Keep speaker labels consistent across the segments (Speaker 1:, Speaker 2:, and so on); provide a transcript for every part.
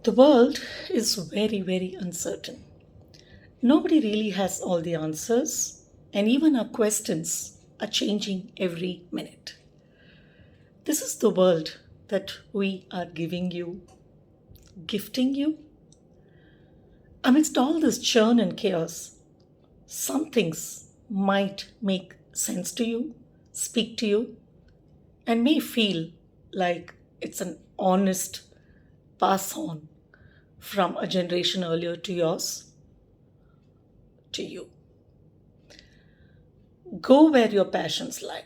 Speaker 1: The world is very, very uncertain. Nobody really has all the answers, and even our questions are changing every minute. This is the world that we are giving you, gifting you. Amidst all this churn and chaos, some things might make sense to you, speak to you, and may feel like it's an honest pass on from a generation earlier to yours to you. Go where your passions lie,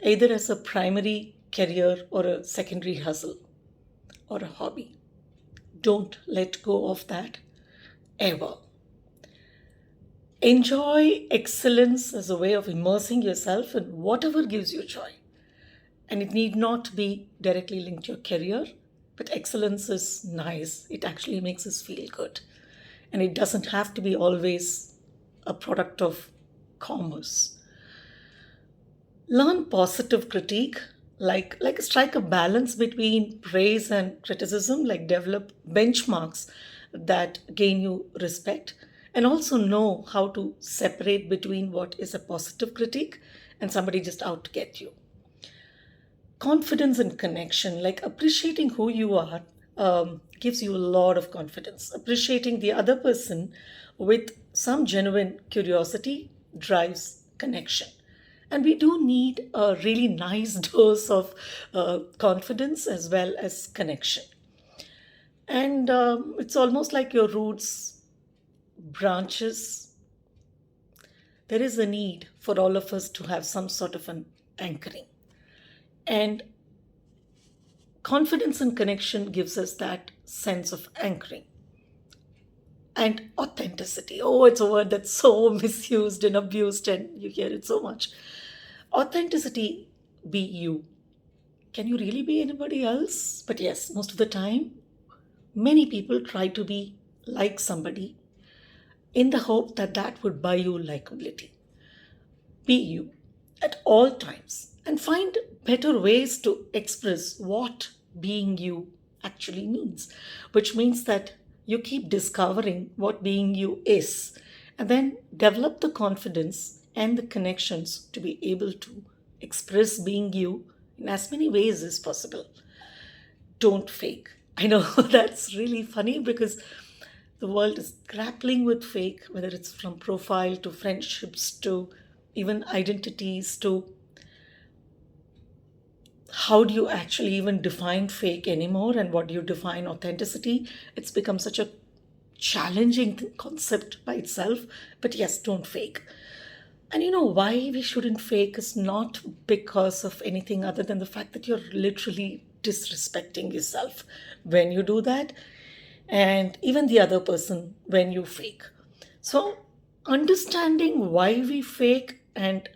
Speaker 1: either as a primary career or a secondary hustle or a hobby. Don't let go of that ever. Enjoy excellence as a way of immersing yourself in whatever gives you joy. And it need not be directly linked to your career, but excellence is nice. It actually makes us feel good. And it doesn't have to be always a product of commerce. Learn positive critique, like strike a balance between praise and criticism, like develop benchmarks that gain you respect, and also know how to separate between what is a positive critique and somebody just out to get you. Confidence and connection, like appreciating who you are, gives you a lot of confidence. Appreciating the other person with some genuine curiosity drives connection. And we do need a really nice dose of confidence as well as connection. And it's almost like your roots branches. There is a need for all of us to have some sort of an anchoring. And confidence and connection gives us that sense of anchoring. And authenticity. Oh, it's a word that's so misused and abused, and you hear it so much. Authenticity, be you. Can you really be anybody else? But yes, most of the time, many people try to be like somebody in the hope that that would buy you likability. Be you at all times and find better ways to express what being you actually means, which means that you keep discovering what being you is and then develop the confidence and the connections to be able to express being you in as many ways as possible. Don't fake. I know that's really funny because the world is grappling with fake, whether it's from profile to friendships to even identities to how do you actually even define fake anymore and what do you define authenticity. It's become such a challenging concept by itself. But yes, don't fake. And you know why we shouldn't fake is not because of anything other than the fact that you're literally disrespecting yourself when you do that, and even the other person when you fake. So, understanding why we fake and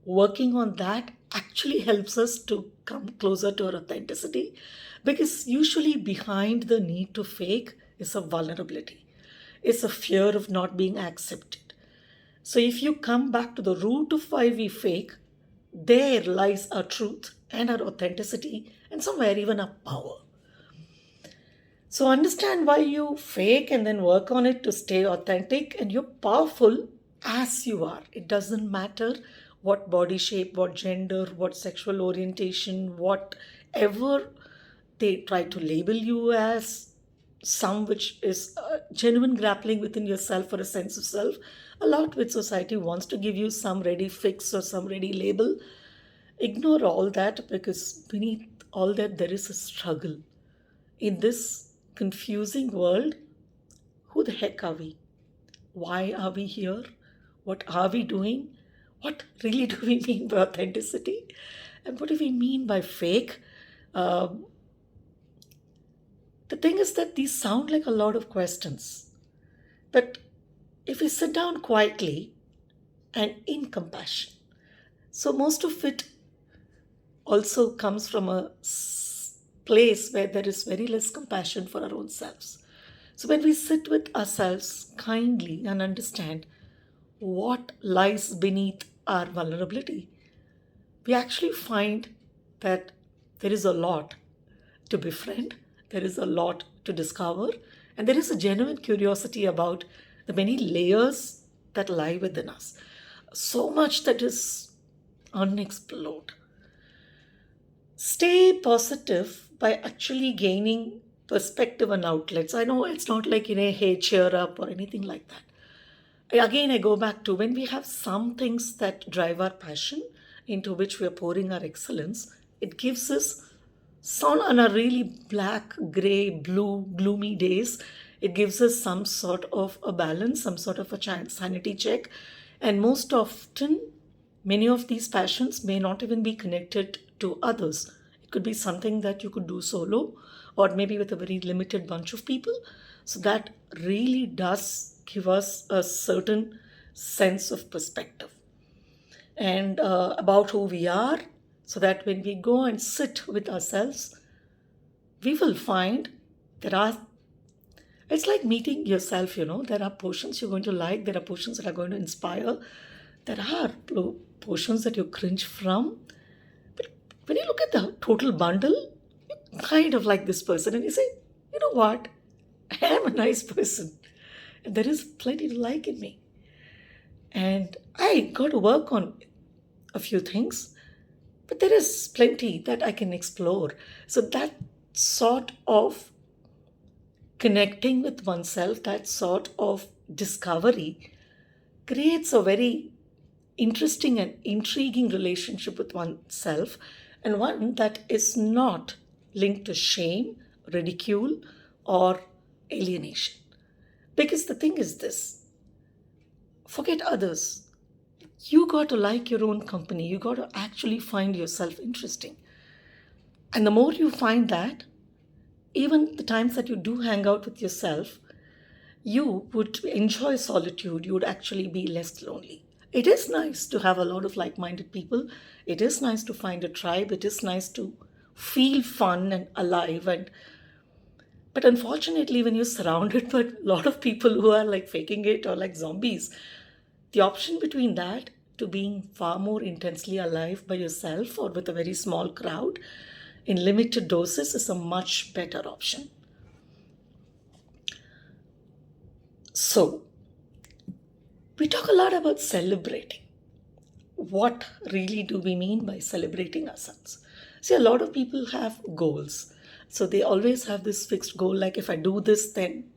Speaker 1: working on that actually helps us to come closer to our authenticity, because usually behind the need to fake is a vulnerability, it's a fear of not being accepted. So if you come back to the root of why we fake, there lies our truth and our authenticity, and somewhere even our power. So understand why you fake and then work on it to stay authentic, and you're powerful as you are. It doesn't matter what body shape, what gender, what sexual orientation, whatever they try to label you as, some which is genuine grappling within yourself for a sense of self. A lot which society wants to give you some ready fix or some ready label. Ignore all that, because beneath all that there is a struggle. In this confusing world, who the heck are we? Why are we here? What are we doing? What really do we mean by authenticity? And what do we mean by fake? Um, the thing is that these sound like a lot of questions. But if we sit down quietly and in compassion, so most of it also comes from a place where there is very less compassion for our own selves. So when we sit with ourselves kindly and understand what lies beneath our vulnerability, we actually find that there is a lot to befriend, there is a lot to discover. And there is a genuine curiosity about the many layers that lie within us. So much that is unexplored. Stay positive by actually gaining perspective and outlets. I know it's not like, hey, cheer up or anything like that. Again, I go back to when we have some things that drive our passion into which we are pouring our excellence, it gives us sun on a really black, gray, blue, gloomy days. It gives us some sort of a balance, some sort of a sanity check. And most often, many of these passions may not even be connected to others. It could be something that you could do solo or maybe with a very limited bunch of people. So that really does give us a certain sense of perspective and about who we are, so that when we go and sit with ourselves, we will find there are, it's like meeting yourself, there are portions you're going to like, there are portions that are going to inspire, there are portions that you cringe from. But when you look at the total bundle, you kind of like this person and you say, you know what, I am a nice person and there is plenty to like in me. And I got to work on a few things, but there is plenty that I can explore. So that sort of connecting with oneself, that sort of discovery creates a very interesting and intriguing relationship with oneself, and one that is not linked to shame, ridicule, or alienation. Because the thing is this, forget others. You got to like your own company. You got to actually find yourself interesting. And the more you find that, even the times that you do hang out with yourself, you would enjoy solitude. You would actually be less lonely. It is nice to have a lot of like minded people. It is nice to find a tribe. It is nice to feel fun and alive. But unfortunately, when you're surrounded by a lot of people who are like faking it or like zombies, the option between that to being far more intensely alive by yourself or with a very small crowd in limited doses is a much better option. So, we talk a lot about celebrating. What really do we mean by celebrating ourselves? See, a lot of people have goals. So they always have this fixed goal, like if I do this, then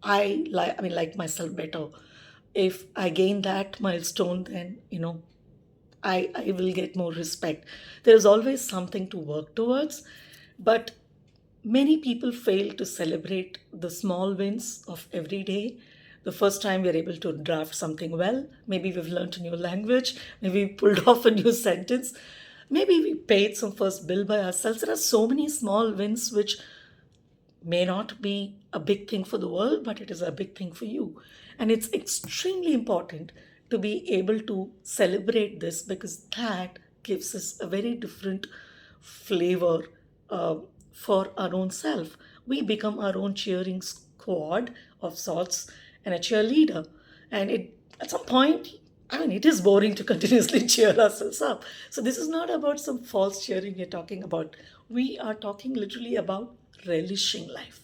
Speaker 1: I like myself better. If I gain that milestone, then I will get more respect. There is always something to work towards, but many people fail to celebrate the small wins of every day. The first time we're able to draft something well, maybe we've learned a new language, maybe we pulled off a new sentence, maybe we paid some first bill by ourselves. There are so many small wins which may not be a big thing for the world, but it is a big thing for you. And it's extremely important to be able to celebrate this, because that gives us a very different flavor for our own self. We become our own cheering squad of sorts and a cheerleader. And at some point, it is boring to continuously cheer ourselves up. So this is not about some false cheering we're talking about. We are talking literally about relishing life.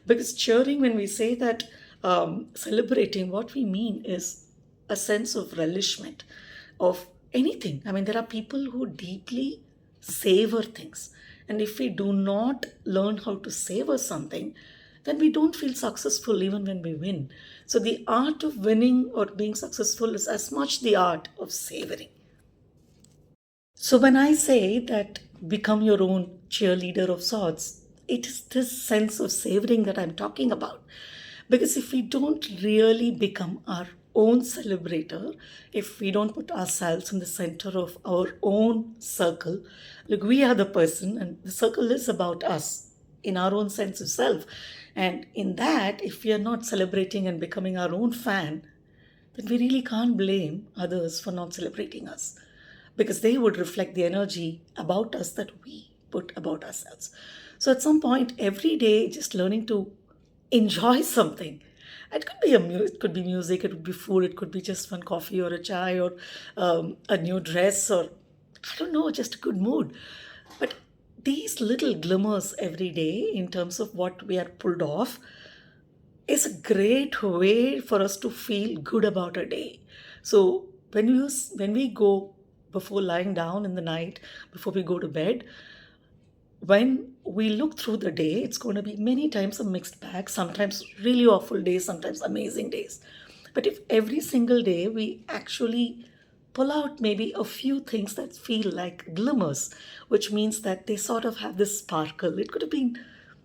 Speaker 1: Because cheering, when we say that celebrating, what we mean is a sense of relishment of anything. There are people who deeply savor things. And if we do not learn how to savor something, then we don't feel successful even when we win. So the art of winning or being successful is as much the art of savoring. So when I say that become your own cheerleader of sorts, it is this sense of savoring that I'm talking about. Because if we don't really become our own celebrator, if we don't put ourselves in the center of our own circle, look, we are the person and the circle is about us in our own sense of self. And in that, if we are not celebrating and becoming our own fan, then we really can't blame others for not celebrating us, because they would reflect the energy about us that we put about ourselves. So at some point, every day, just learning to enjoy something. It could be music, it could be food, it could be just one coffee or a chai or a new dress, or I don't know, just a good mood. But these little glimmers every day in terms of what we are pulled off is a great way for us to feel good about our day. So when we go before lying down in the night, before we go to bed, when we look through the day, it's going to be many times a mixed bag, sometimes really awful days, sometimes amazing days. But if every single day we actually pull out maybe a few things that feel like glimmers, which means that they sort of have this sparkle. It could have been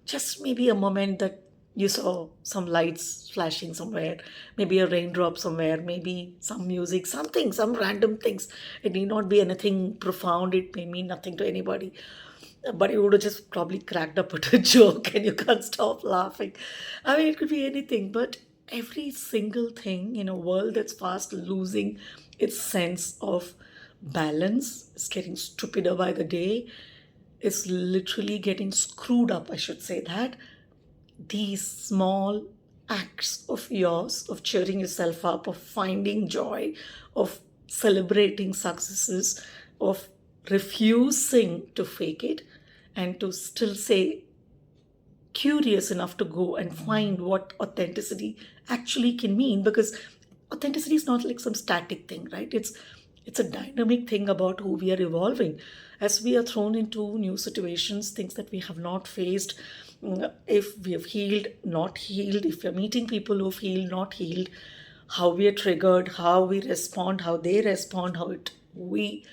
Speaker 1: just maybe a moment that you saw some lights flashing somewhere, maybe a raindrop somewhere, maybe some music, something, some random things. It need not be anything profound, it may mean nothing to anybody. But you would have just probably cracked up at a joke and you can't stop laughing. I mean, it could be anything, but every single thing in a world that's fast losing its sense of balance, is getting stupider by the day, is literally getting screwed up, I should say that. These small acts of yours, of cheering yourself up, of finding joy, of celebrating successes, of refusing to fake it, and to still say curious enough to go and find what authenticity actually can mean, because authenticity is not like some static thing, right? It's a dynamic thing about who we are evolving as we are thrown into new situations, things that we have not faced. If we have healed, not healed, if we're meeting people who've healed, not healed, how we are triggered, how we respond, how they respond, we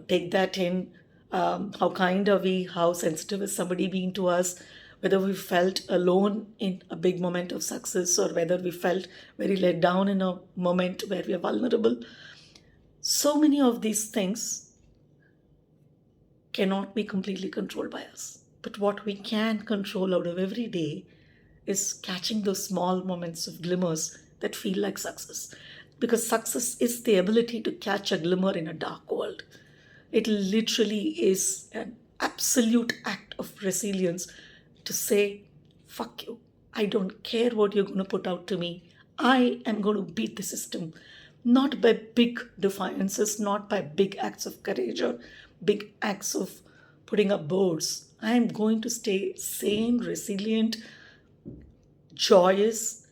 Speaker 1: take that in, how kind are we, how sensitive is somebody being to us, whether we felt alone in a big moment of success or whether we felt very let down in a moment where we are vulnerable. So many of these things cannot be completely controlled by us. But what we can control out of every day is catching those small moments of glimmers that feel like success. Because success is the ability to catch a glimmer in a dark world. It literally is an absolute act of resilience to say, fuck you. I don't care what you're going to put out to me. I am going to beat the system. Not by big defiances, not by big acts of courage or big acts of putting up boards. I am going to stay sane, resilient, joyous,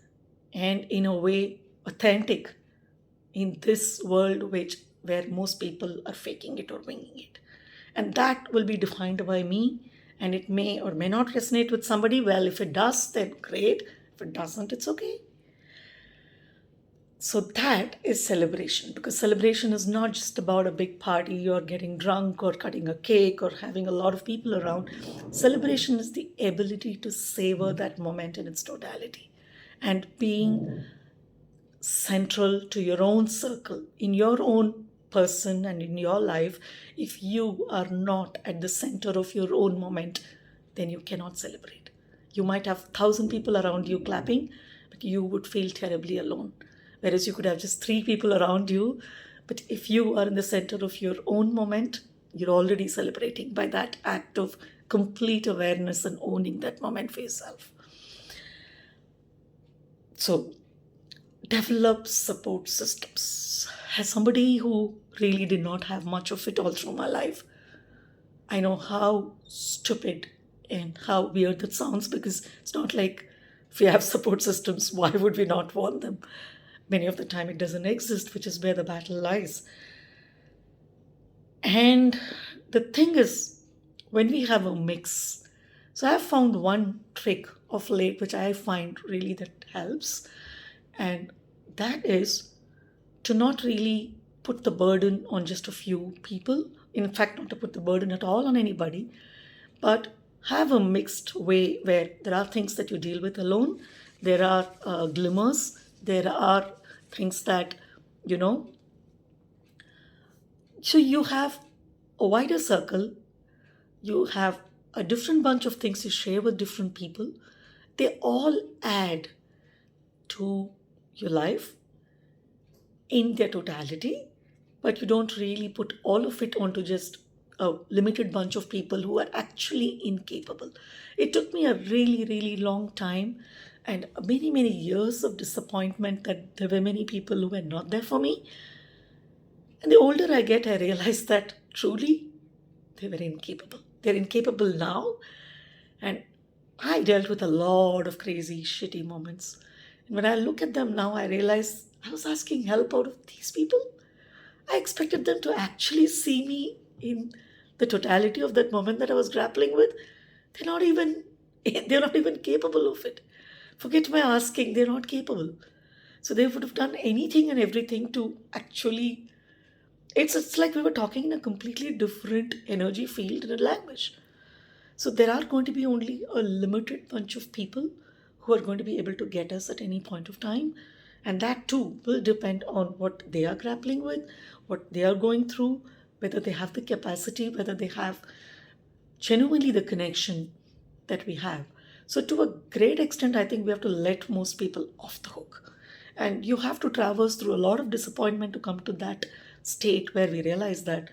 Speaker 1: and in a way authentic in this world where most people are faking it or winging it. And that will be defined by me, and it may or may not resonate with somebody. Well, if it does, then great. If it doesn't, it's okay. So that is celebration, because celebration is not just about a big party or getting drunk or cutting a cake or having a lot of people around. Celebration is the ability to savor that moment in its totality and being central to your own circle, in your own person and in your life. If you are not at the center of your own moment, then you cannot celebrate. You might have 1,000 people around you clapping, but you would feel terribly alone. Whereas you could have just 3 people around you, but if you are in the center of your own moment, you're already celebrating by that act of complete awareness and owning that moment for yourself. So develop support systems. As somebody who really did not have much of it all through my life, I know how stupid and how weird that sounds, because it's not like if we have support systems, why would we not want them? Many of the time it doesn't exist, which is where the battle lies. And the thing is, when we have a mix, so I've found one trick of late which I find really that helps, and that is to not really put the burden on just a few people. In fact, not to put the burden at all on anybody, but have a mixed way where there are things that you deal with alone, there are glimmers, there are things that, so you have a wider circle, you have a different bunch of things you share with different people. They all add to your life in their totality, but you don't really put all of it onto just a limited bunch of people who are actually incapable. It took me a really, really long time and many, many years of disappointment that there were many people who were not there for me. And the older I get, I realize that truly they were incapable. they're incapable now. And I dealt with a lot of crazy, shitty moments. And when I look at them now, I realize I was asking help out of these people. I expected them to actually see me in the totality of that moment that I was grappling with. They're not even they're not even capable of it. Forget my asking, they're not capable. So they would have done anything and everything to actually it's like we were talking in a completely different energy field in a language. So there are going to be only a limited bunch of people who are going to be able to get us at any point of time. And that too will depend on what they are grappling with, what they are going through, whether they have the capacity, whether they have genuinely the connection that we have. So, to a great extent, I think we have to let most people off the hook. And you have to traverse through a lot of disappointment to come to that state where we realize that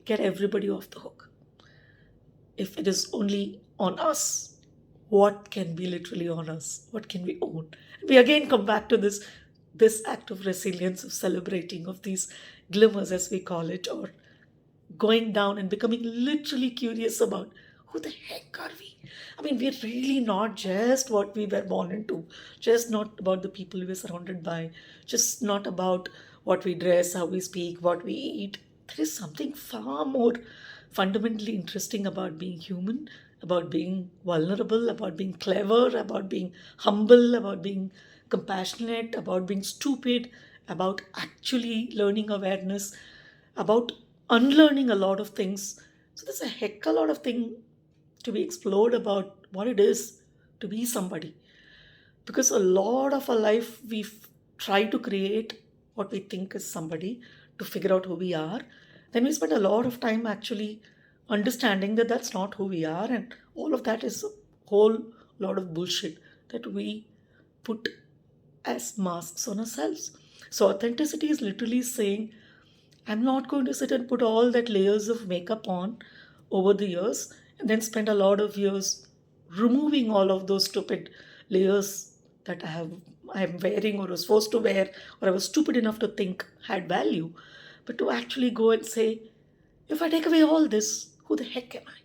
Speaker 1: get everybody off the hook. If it is only on us, what can be literally on us? What can we own? We again come back to this act of resilience, of celebrating, of these glimmers, as we call it, or going down and becoming literally curious about who the heck are we? I mean, we're really not just what we were born into, just not about the people we were surrounded by, just not about what we dress, how we speak, what we eat. There is something far more fundamentally interesting about being human, about being vulnerable, about being clever, about being humble, about being compassionate, about being stupid, about actually learning awareness, about unlearning a lot of things. So there's a heck a lot of thing to be explored about what it is to be somebody. Because a lot of our life we try to create what we think is somebody to figure out who we are. Then we spend a lot of time actually understanding that that's not who we are, and all of that is a whole lot of bullshit that we put as masks on ourselves. So authenticity is literally saying I'm not going to sit and put all that layers of makeup on over the years and then spend a lot of years removing all of those stupid layers that I'm wearing or was forced to wear or I was stupid enough to think had value. But to actually go and say, if I take away all this, who the heck am I?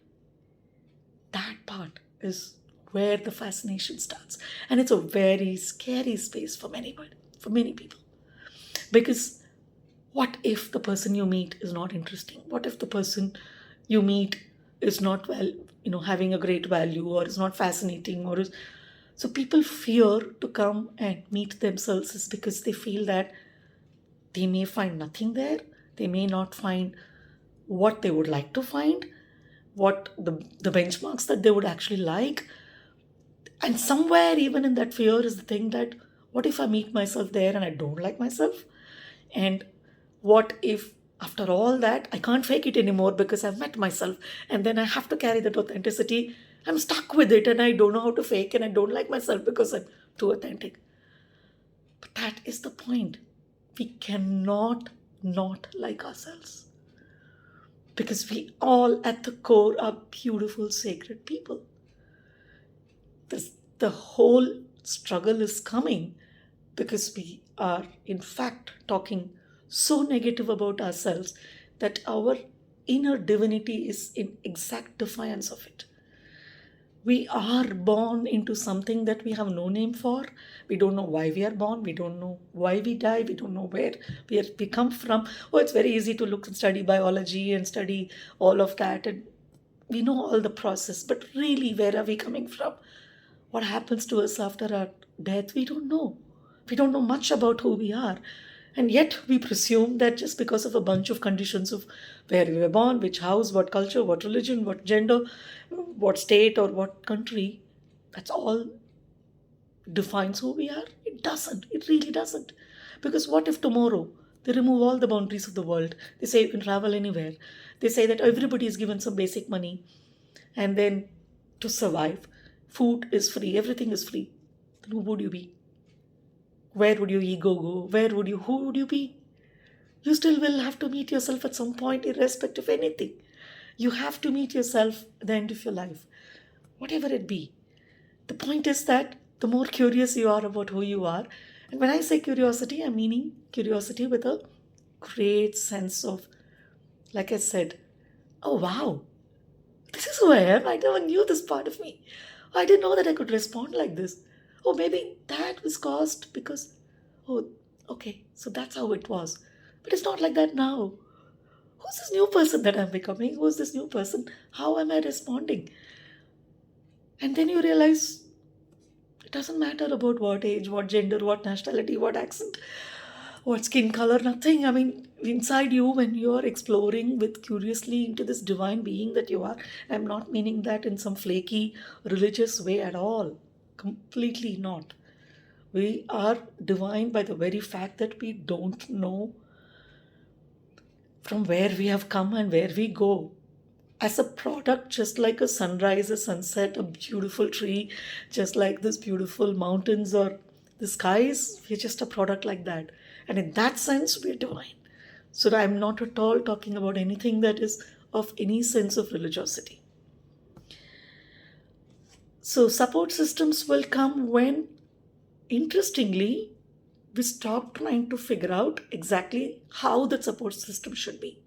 Speaker 1: That part is where the fascination starts. And it's a very scary space for many people. Because what if the person you meet is not interesting? What if the person you meet is not having a great value or is not fascinating or is so people fear to come and meet themselves is because they feel that they may find nothing there. They may not find what they would like to find, what the benchmarks that they would actually like. And somewhere even in that fear is the thing that what if I meet myself there and I don't like myself? And what if after all that I can't fake it anymore because I've met myself and then I have to carry that authenticity? I'm stuck with it and I don't know how to fake and I don't like myself because I'm too authentic. But that is the point. We cannot not like ourselves because we all at the core are beautiful, sacred people. The whole struggle is coming because we are in fact talking so negative about ourselves that our inner divinity is in exact defiance of it. We are born into something that we have no name for. We don't know why we are born. We don't know why we die. We don't know where we come from. Oh, it's very easy to look and study biology and study all of that. And we know all the process. But really, where are we coming from? What happens to us after our death? We don't know. We don't know much about who we are. And yet we presume that just because of a bunch of conditions of where we were born, which house, what culture, what religion, what gender, what state or what country, that's all defines who we are. It doesn't. It really doesn't. Because what if tomorrow they remove all the boundaries of the world? They say you can travel anywhere. They say that everybody is given some basic money and then to survive, food is free, everything is free. Then who would you be? Where would your ego go? Who would you be? You still will have to meet yourself at some point, irrespective of anything. You have to meet yourself at the end of your life, whatever it be. The point is that the more curious you are about who you are, and when I say curiosity, I'm meaning curiosity with a great sense of, like I said, oh wow, This is who I am. I never knew this part of me. I didn't know that I could respond like this. Or maybe that was caused because, oh, okay, so that's how it was. But it's not like that now. Who's this new person that I'm becoming? Who's this new person? How am I responding? And then you realize it doesn't matter about what age, what gender, what nationality, what accent, what skin color, nothing. I mean, inside you, when you're exploring with curiously into this divine being that you are, I'm not meaning that in some flaky religious way at all. Completely not. We are divine by the very fact that we don't know from where we have come and where we go. As a product, just like a sunrise, a sunset, a beautiful tree, just like this beautiful mountains or the skies, we're just a product like that. And in that sense, we're divine. So I'm not at all talking about anything that is of any sense of religiosity. So support systems will come when, interestingly, we stop trying to figure out exactly how the support system should be.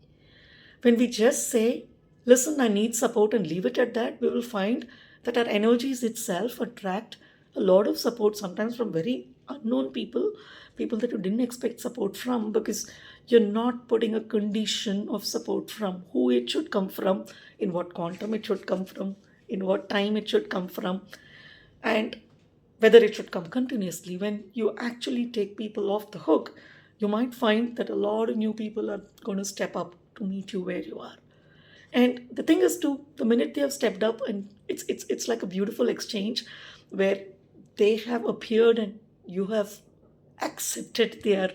Speaker 1: When we just say, listen, I need support and leave it at that, we will find that our energies itself attract a lot of support, sometimes from very unknown people, people that you didn't expect support from, because you're not putting a condition of support from who it should come from, in what quantum it should come from, in what time it should come from, and whether it should come continuously. When you actually take people off the hook, you might find that a lot of new people are going to step up to meet you where you are. And the thing is, too, the minute they have stepped up, and it's like a beautiful exchange where they have appeared and you have accepted their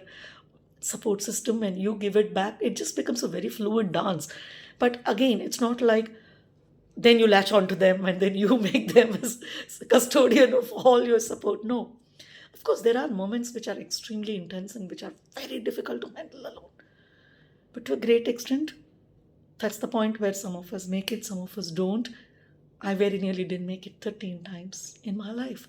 Speaker 1: support system and you give it back. It just becomes a very fluid dance. But again, it's not like then you latch onto them and then you make them as custodian of all your support. No. Of course, there are moments which are extremely intense and which are very difficult to handle alone. But to a great extent, that's the point where some of us make it, some of us don't. I very nearly didn't make it 13 times in my life.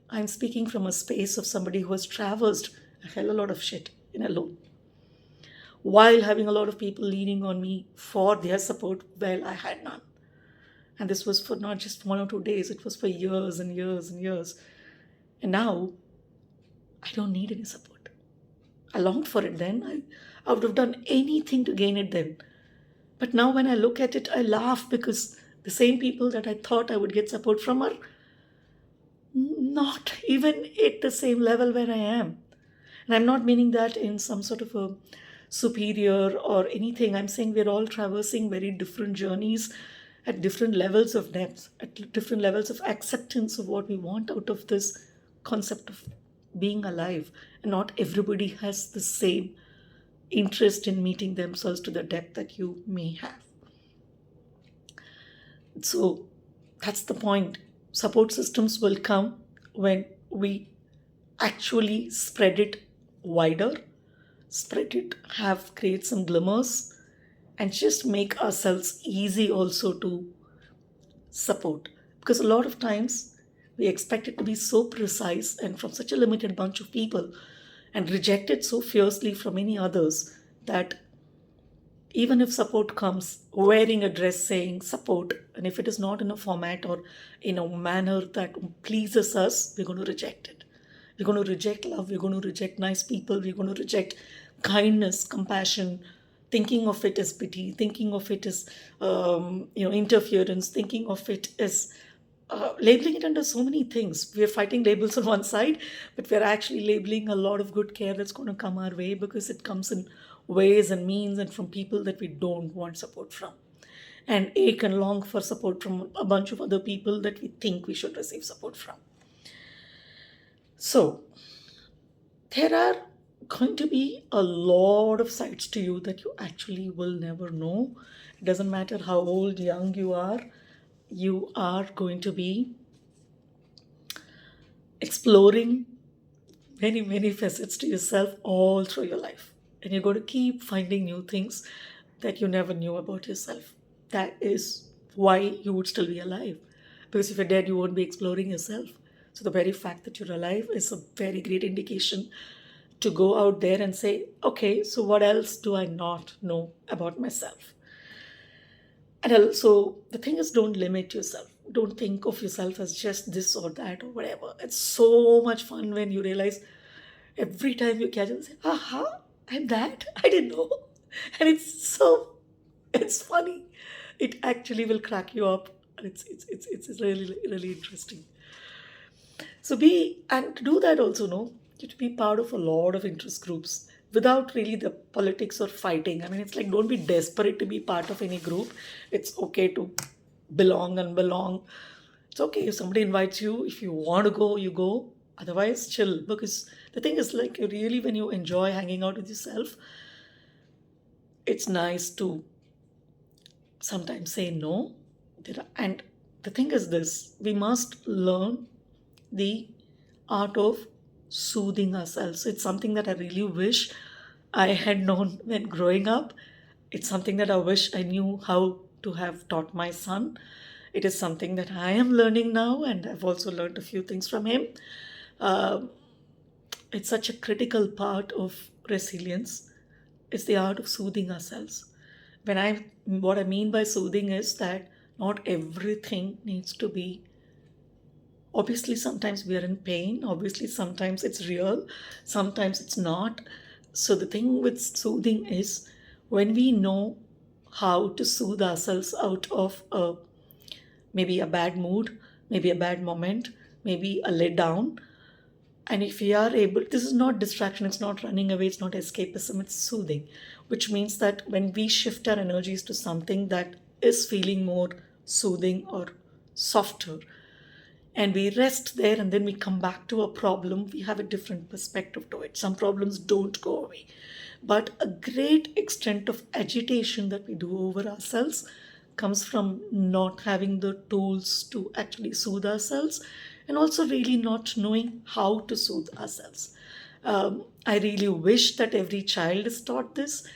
Speaker 1: I'm speaking from a space of somebody who has traversed a hell of a lot of shit in alone, while having a lot of people leaning on me for their support. Well, I had none. And this was for not just 1 or 2 days, it was for years and years and years. And now, I don't need any support. I longed for it then. I would have done anything to gain it then. But now when I look at it, I laugh because the same people that I thought I would get support from are not even at the same level where I am. And I'm not meaning that in some sort of a superior or anything. I'm saying we're all traversing very different journeys at different levels of depth, at different levels of acceptance of what we want out of this concept of being alive. And not everybody has the same interest in meeting themselves to the depth that you may have. So that's the point. Support systems will come when we actually spread it wider, spread it, create some glimmers, and just make ourselves easy also to support. Because a lot of times we expect it to be so precise and from such a limited bunch of people, and reject it so fiercely from any others, that even if support comes wearing a dress saying support, and if it is not in a format or in a manner that pleases us, we're going to reject it. We're going to reject love, we're going to reject nice people, we're going to reject kindness, compassion, thinking of it as pity, thinking of it as interference, thinking of it as labeling it under so many things. We're fighting labels on one side, but we're actually labeling a lot of good care that's going to come our way because it comes in ways and means and from people that we don't want support from, and ache and long for support from a bunch of other people that we think we should receive support from. So there are going to be a lot of sides to you that you actually will never know. It doesn't matter how old, young you are going to be exploring many, many facets to yourself all through your life. And you're going to keep finding new things that you never knew about yourself. That is why you would still be alive. Because if you're dead, you won't be exploring yourself. So the very fact that you're alive is a very great indication to go out there and say, okay, so what else do I not know about myself? And also, the thing is, don't limit yourself. Don't think of yourself as just this or that or whatever. It's so much fun when you realize every time you catch it, say, aha, I'm that. I didn't know. And it's funny. It actually will crack you up. And it's really, really interesting. So and to do that also, no, you to be part of a lot of interest groups without really the politics or fighting. I mean, it's like, don't be desperate to be part of any group. It's okay to belong. It's okay if somebody invites you. If you want to go, you go. Otherwise, chill. Because the thing is, like, you really, when you enjoy hanging out with yourself, it's nice to sometimes say no. And the thing is this, we must learn the art of soothing ourselves. It's something that I really wish I had known when growing up. It's something that I wish I knew how to have taught my son. It is something that I am learning now, and I've also learned a few things from him. Um, it's such a critical part of resilience. It's the art of soothing ourselves. What I mean by soothing is that not everything needs to be. Obviously, sometimes we are in pain. Obviously, sometimes it's real. Sometimes it's not. So the thing with soothing is, when we know how to soothe ourselves out of maybe a bad mood, maybe a bad moment, maybe a letdown, and if we are able, this is not distraction, it's not running away, it's not escapism, it's soothing, which means that when we shift our energies to something that is feeling more soothing or softer, and we rest there and then we come back to a problem, we have a different perspective to it. Some problems don't go away. But a great extent of agitation that we do over ourselves comes from not having the tools to actually soothe ourselves, and also really not knowing how to soothe ourselves. I really wish that every child is taught this.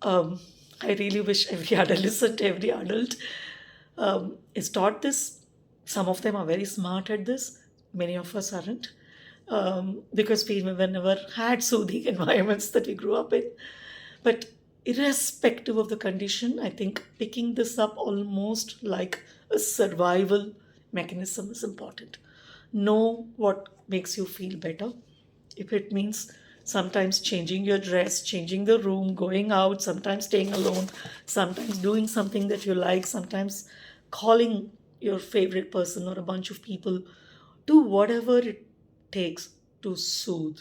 Speaker 1: um, I really wish every adolescent, every adult is taught this. Some of them are very smart at this. Many of us aren't, because we never had soothing environments that we grew up in. But irrespective of the condition, I think picking this up almost like a survival mechanism is important. Know what makes you feel better. If it means sometimes changing your dress, changing the room, going out, sometimes staying alone, sometimes doing something that you like, sometimes calling your favorite person or a bunch of people, do whatever it takes to soothe,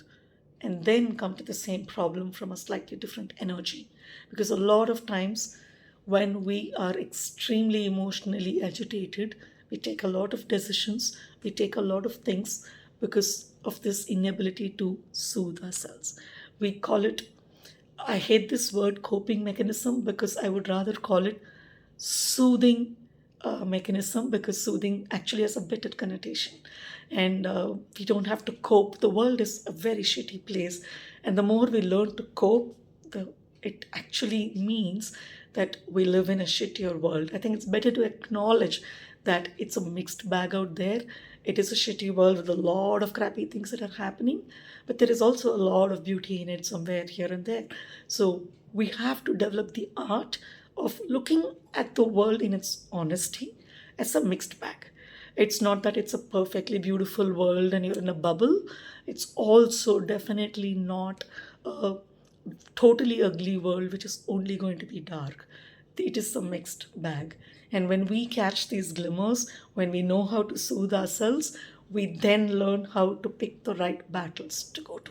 Speaker 1: and then come to the same problem from a slightly different energy. Because a lot of times, when we are extremely emotionally agitated, we take a lot of decisions, we take a lot of things because of this inability to soothe ourselves. We call it, I hate this word coping mechanism, because I would rather call it soothing mechanism, because soothing actually has a better connotation. And we don't have to cope. The world is a very shitty place. And the more we learn to cope, it actually means that we live in a shittier world. I think it's better to acknowledge that it's a mixed bag out there. It is a shitty world with a lot of crappy things that are happening, but there is also a lot of beauty in it somewhere here and there. So we have to develop the art of looking at the world in its honesty as a mixed bag. It's not that it's a perfectly beautiful world and you're in a bubble. It's also definitely not a totally ugly world which is only going to be dark. It is a mixed bag. And when we catch these glimmers, when we know how to soothe ourselves, we then learn how to pick the right battles to go to.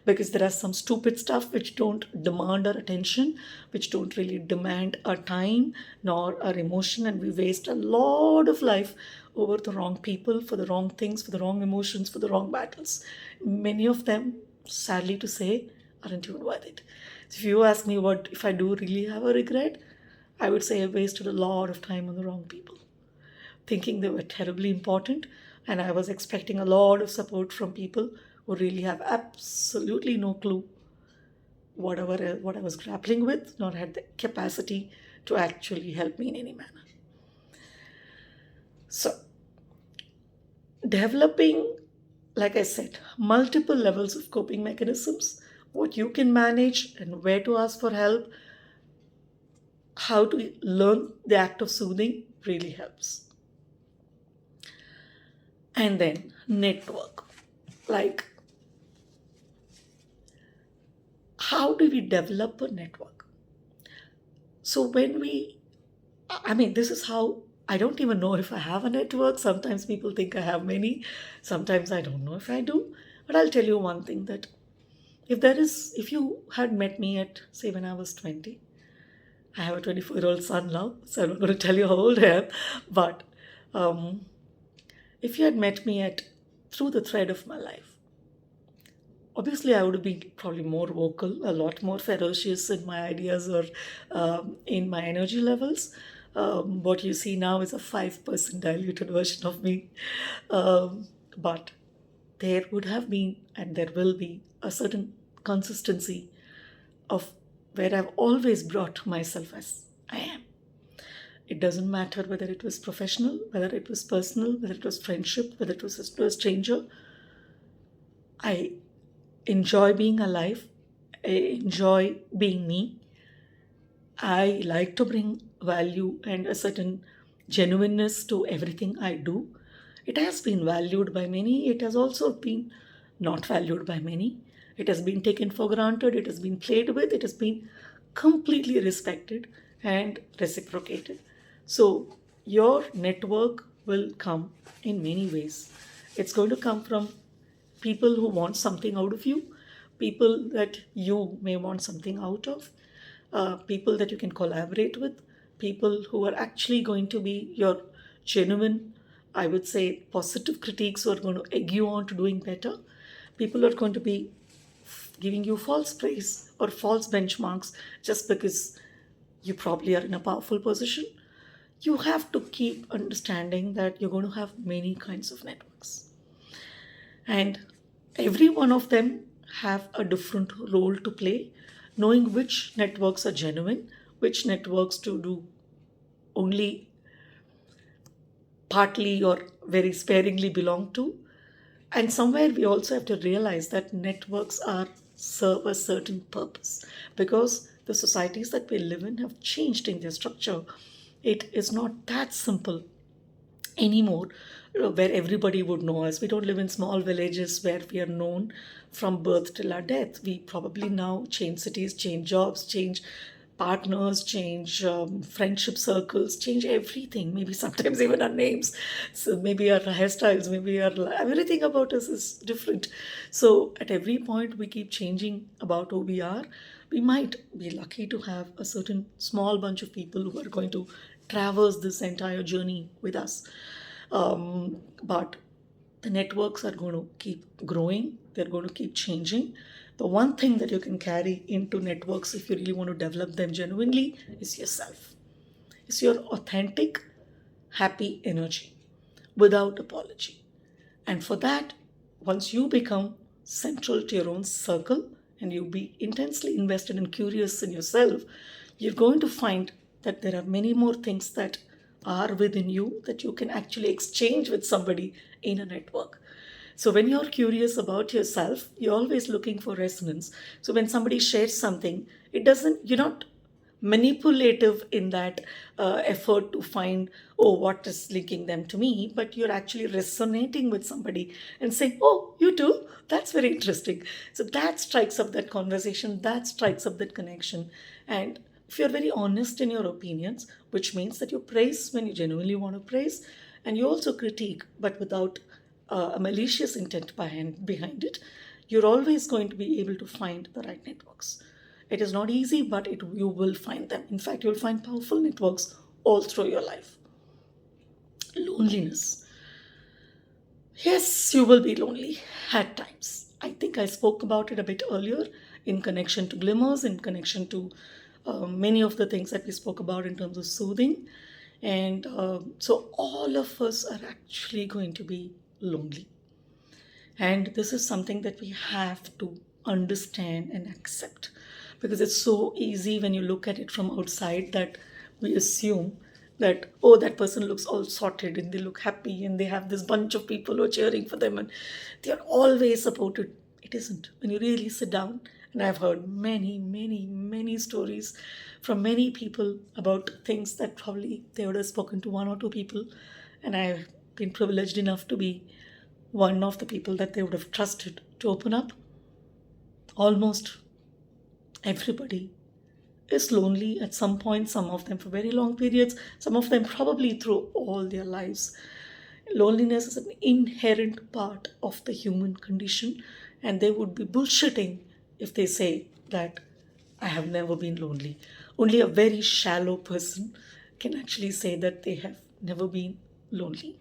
Speaker 1: Because there are some stupid stuff which don't demand our attention, which don't really demand our time nor our emotion, and we waste a lot of life over the wrong people, for the wrong things, for the wrong emotions, for the wrong battles. Many of them, sadly to say, aren't even worth it. So if you ask me what if I do really have a regret, I would say I wasted a lot of time on the wrong people, thinking they were terribly important, and I was expecting a lot of support from people who really have absolutely no clue what I was grappling with, nor had the capacity to actually help me in any manner. So, developing, like I said, multiple levels of coping mechanisms, what you can manage and where to ask for help, how to learn the act of soothing really helps. And then network. Like, how do we develop a network? So when we, I mean, this is how I don't even know if I have a network. Sometimes people think I have many. Sometimes I don't know if I do. But I'll tell you one thing, that if you had met me at, say, when I was 20, I have a 24-year-old son now, so I'm not going to tell you how old I am. But um, if you had met me at through the thread of my life, obviously I would have been probably more vocal, a lot more ferocious in my ideas or in my energy levels. What you see now is a 5% diluted version of me. But there would have been, and there will be, a certain consistency of where I've always brought myself as I am. It doesn't matter whether it was professional, whether it was personal, whether it was friendship, whether it was to a stranger. I enjoy being alive. I enjoy being me. I like to bring value and a certain genuineness to everything I do. It has been valued by many. It has also been not valued by many. It has been taken for granted. It has been played with. It has been completely respected and reciprocated. So, your network will come in many ways. It's going to come from people who want something out of you, people that you may want something out of, people that you can collaborate with, people who are actually going to be your genuine, I would say, positive critiques who are going to egg you on to doing better, people who are going to be giving you false praise or false benchmarks just because you probably are in a powerful position. You have to keep understanding that you're going to have many kinds of networks. And every one of them have a different role to play. Knowing which networks are genuine, which networks to do only partly or very sparingly belong to. And somewhere we also have to realize that networks are serve a certain purpose, because the societies that we live in have changed in their structure. It is not that simple anymore, where everybody would know us. We don't live in small villages where we are known from birth till our death. We probably now change cities, change jobs, change partners, change friendship circles, change everything, maybe sometimes even our names. So maybe our hairstyles, maybe everything about us is different. So at every point we keep changing about who we are. We might be lucky to have a certain small bunch of people who are going to traverse this entire journey with us. But the networks are going to keep growing, they're going to keep changing. The one thing that you can carry into networks, if you really want to develop them genuinely, is yourself. It's your authentic, happy energy without apology. And for that, once you become central to your own circle and you be intensely invested and curious in yourself, you're going to find that there are many more things that are within you that you can actually exchange with somebody in a network. So when you're curious about yourself, you're always looking for resonance. So when somebody shares something, you're not manipulative in that effort to find, oh, what is linking them to me, but you're actually resonating with somebody and saying, oh, you too, that's very interesting. So that strikes up that conversation, that strikes up that connection. And if you're very honest in your opinions, which means that you praise when you genuinely want to praise, and you also critique, but without a malicious intent behind it, you're always going to be able to find the right networks. It is not easy, but you will find them. In fact, you'll find powerful networks all through your life. Loneliness. Yes, you will be lonely at times. I think I spoke about it a bit earlier in connection to Glimmers, in connection to many of the things that we spoke about in terms of soothing. And so all of us are actually going to be lonely. And this is something that we have to understand and accept, because it's so easy when you look at it from outside that we assume that, oh, that person looks all sorted and they look happy and they have this bunch of people who are cheering for them and they are always supported. It isn't. When you really sit down And I've heard many, many, many stories from many people about things that probably they would have spoken to one or two people. And I've been privileged enough to be one of the people that they would have trusted to open up. Almost everybody is lonely at some point, some of them for very long periods, some of them probably through all their lives. Loneliness is an inherent part of the human condition, and they would be bullshitting if they say that I have never been lonely. Only a very shallow person can actually say that they have never been lonely.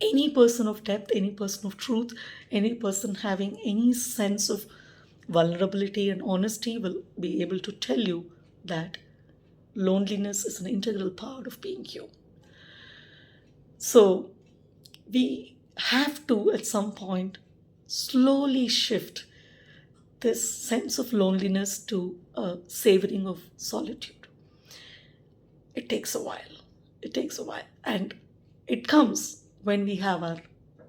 Speaker 1: Any person of depth, any person of truth, any person having any sense of vulnerability and honesty will be able to tell you that loneliness is an integral part of being you. So we have to, at some point, slowly shift this sense of loneliness to a savoring of solitude. It takes a while. It takes a while. And it comes when we have our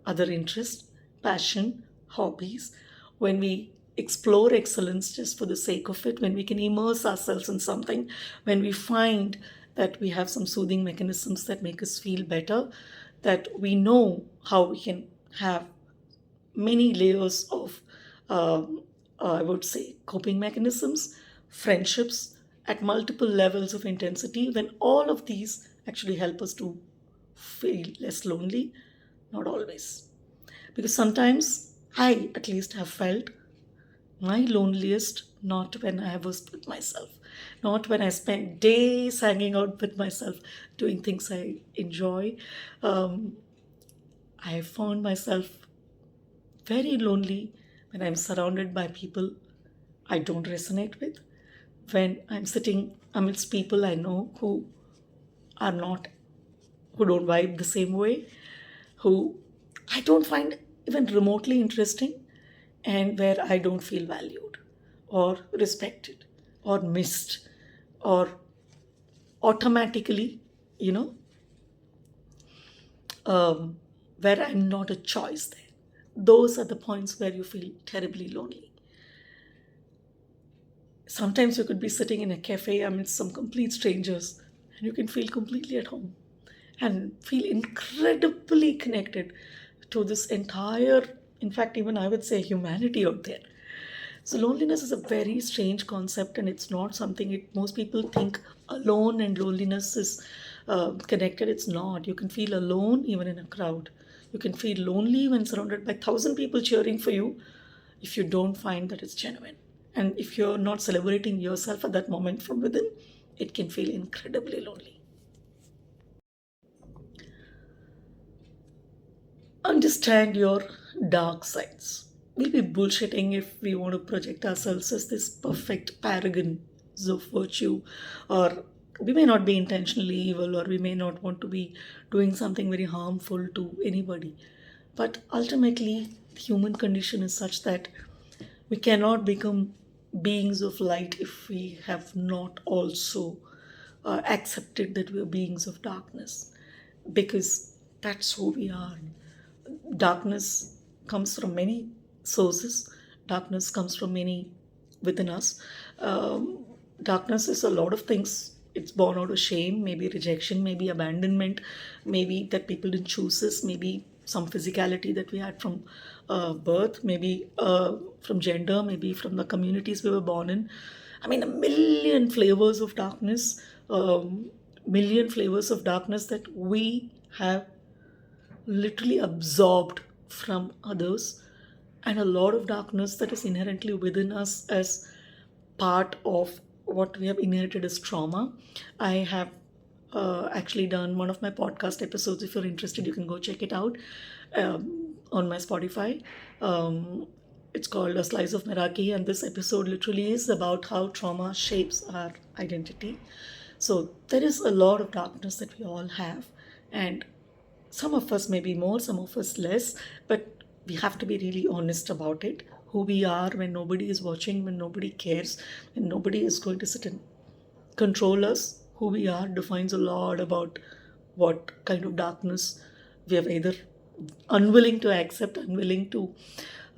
Speaker 1: other interests, passion, hobbies, when we explore excellence just for the sake of it, when we can immerse ourselves in something, when we find that we have some soothing mechanisms that make us feel better, that we know how we can have many layers of, I would say, coping mechanisms, friendships at multiple levels of intensity, when all of these actually help us to feel less lonely. Not always. Because sometimes I at least have felt my loneliest not when I was with myself, not when I spent days hanging out with myself, doing things I enjoy. I found myself very lonely when I'm surrounded by people I don't resonate with, when I'm sitting amidst people I know who are not, who don't vibe the same way, who I don't find even remotely interesting, and where I don't feel valued or respected or missed or automatically, you know, where I'm not a choice there. Those are the points where you feel terribly lonely. Sometimes you could be sitting in a cafe amidst some complete strangers and you can feel completely at home and feel incredibly connected to this entire, in fact, even I would say humanity out there. So loneliness is a very strange concept, and it's not something most people think alone and loneliness is connected. It's not. You can feel alone even in a crowd. You can feel lonely when surrounded by 1,000 people cheering for you if you don't find that it's genuine. And if you're not celebrating yourself at that moment from within, it can feel incredibly lonely. Understand your dark sides. We'll be bullshitting if we want to project ourselves as this perfect paragons of virtue, or we may not be intentionally evil, or we may not want to be doing something very harmful to anybody. But ultimately, the human condition is such that we cannot become beings of light if we have not also accepted that we are beings of darkness, because that's who we are. Darkness comes from many sources. Darkness comes from many within us. Darkness is a lot of things. It's born out of shame, maybe rejection, maybe abandonment, maybe that people didn't choose us, maybe some physicality that we had from birth, maybe from gender, maybe from the communities we were born in. I mean, a million flavors of darkness, million flavors of darkness that we have literally absorbed from others, and a lot of darkness that is inherently within us as part of what we have inherited as trauma. I have actually done one of my podcast episodes. If you're interested, you can go check it out on my Spotify. It's called A Slice of Meraki, and this episode literally is about how trauma shapes our identity. So there is a lot of darkness that we all have, and some of us maybe more, some of us less, but we have to be really honest about it. Who we are when nobody is watching, when nobody cares, when nobody is going to sit and control us. Who we are defines a lot about what kind of darkness we are either unwilling to accept, unwilling to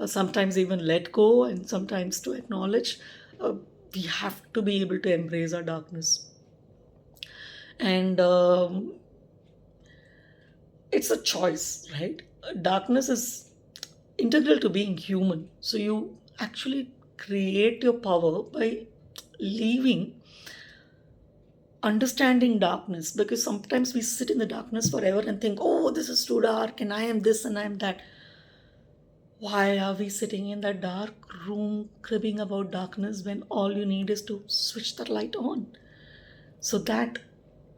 Speaker 1: sometimes even let go, and sometimes to acknowledge. Uh, we have to be able to embrace our darkness. And it's a choice, right? Darkness is integral to being human. So you actually create your power by leaving understanding darkness, because sometimes we sit in the darkness forever and think, oh, this is too dark and I am this and I am that. Why are we sitting in that dark room cribbing about darkness when all you need is to switch the light on? So that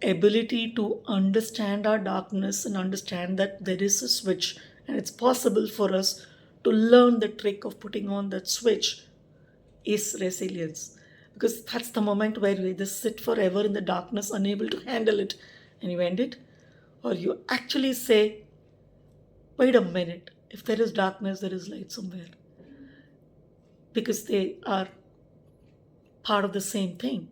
Speaker 1: ability to understand our darkness and understand that there is a switch, and it's possible for us to learn the trick of putting on that switch, is resilience. Because that's the moment where you either sit forever in the darkness unable to handle it and you end it, or you actually say, wait a minute, if there is darkness there is light somewhere, because they are part of the same thing.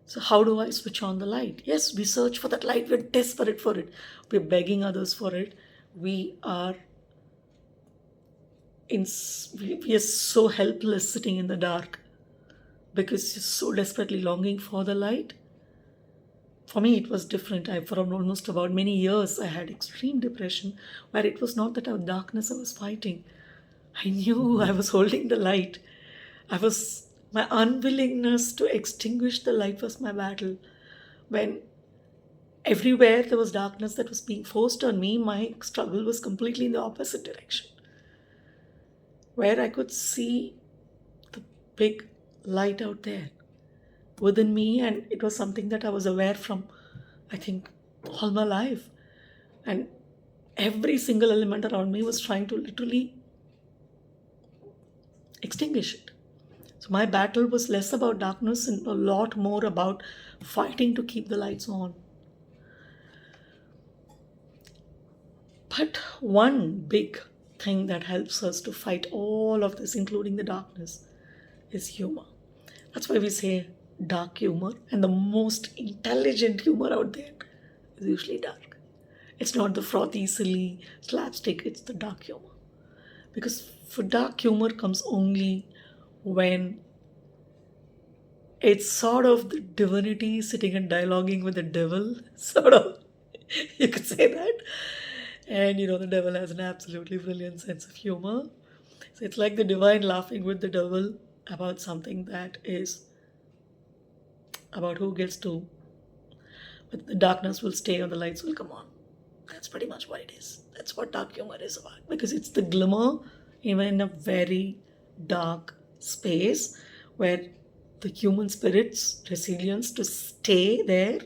Speaker 1: So, how do I switch on the light? Yes, we search for that light. We're desperate for it. We're begging others for it. We are we are so helpless sitting in the dark because you're so desperately longing for the light. For me, it was different. For almost about many years, I had extreme depression, where it was not that our darkness I was fighting. I knew I was holding the light. My unwillingness to extinguish the light was my battle. When everywhere there was darkness that was being forced on me, my struggle was completely in the opposite direction, where I could see the big light out there within me, and it was something that I was aware from, I think, all my life. And every single element around me was trying to literally extinguish it. So my battle was less about darkness and a lot more about fighting to keep the lights on. But one big thing that helps us to fight all of this, including the darkness, is humor. That's why we say dark humor, and the most intelligent humor out there is usually dark. It's not the frothy, silly slapstick, it's the dark humor. Because for dark humor comes only when it's sort of the divinity sitting and dialoguing with the devil, sort of. You could say that. And the devil has an absolutely brilliant sense of humor. So it's like the divine laughing with the devil about something that is about who gets to, but the darkness will stay or the lights will come on. That's pretty much what it is. That's what dark humor is about, because it's the glimmer, even in a very dark space, where the human spirit's resilience to stay there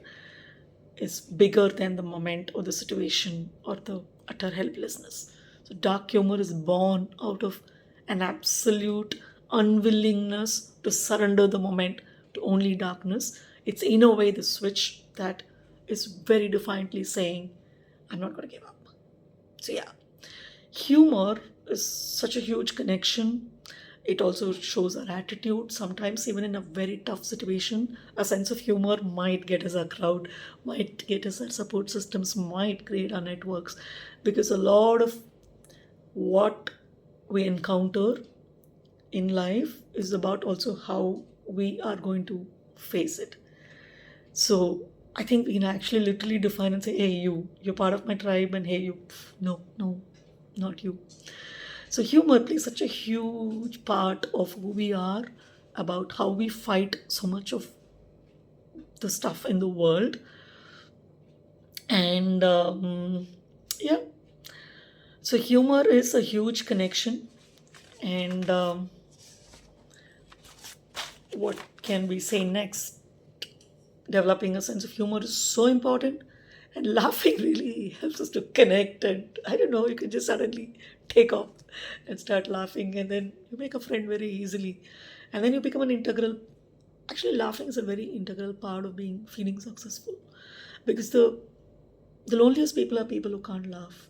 Speaker 1: is bigger than the moment or the situation or the utter helplessness. So, dark humor is born out of an absolute unwillingness to surrender the moment to only darkness. It's in a way the switch that is very defiantly saying, I'm not going to give up. So, yeah, humor is such a huge connection. It also shows our attitude. Sometimes, even in a very tough situation, a sense of humor might get us a crowd, might get us our support systems, might create our networks. Because a lot of what we encounter in life is about also how we are going to face it. So I think we can actually literally define and say, hey, you're part of my tribe, and hey, you, no, no, not you. So humor plays such a huge part of who we are, about how we fight so much of the stuff in the world. And yeah, so humor is a huge connection. And what can we say next? Developing a sense of humor is so important, and laughing really helps us to connect. And I don't know, you can just suddenly take off and start laughing, and then you make a friend very easily, and then you become an integral. Actually, laughing is a very integral part of feeling successful, because the loneliest people are people who can't laugh,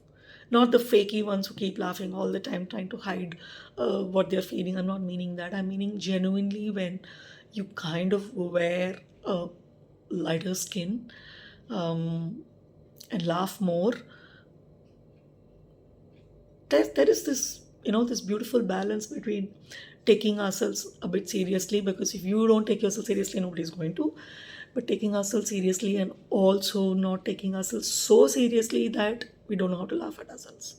Speaker 1: not the fakey ones who keep laughing all the time trying to hide what they're feeling. I'm not meaning that. I'm meaning genuinely when you kind of wear a lighter skin, and laugh more. There is this this beautiful balance between taking ourselves a bit seriously, because if you don't take yourself seriously, nobody's going to, but taking ourselves seriously and also not taking ourselves so seriously that we don't know how to laugh at ourselves.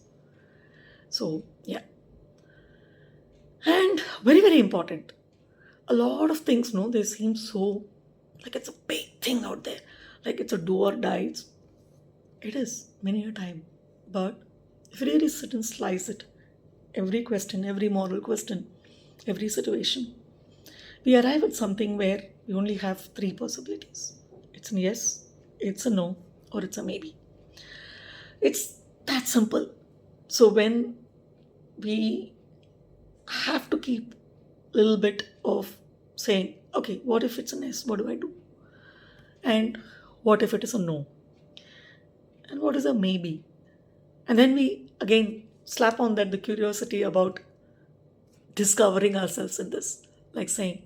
Speaker 1: So, yeah. And very, very important. A lot of things, no, they seem so like it's a big thing out there, like it's a do or die. It is many a time. But if you really sit and slice it, every question, every moral question, every situation, we arrive at something where we only have three possibilities. It's a yes, it's a no, or it's a maybe. It's that simple. So when we have to keep a little bit of saying, okay, what if it's an yes? What do I do? And what if it is a no? And what is a maybe? And then we again slap on that the curiosity about discovering ourselves in this, like saying,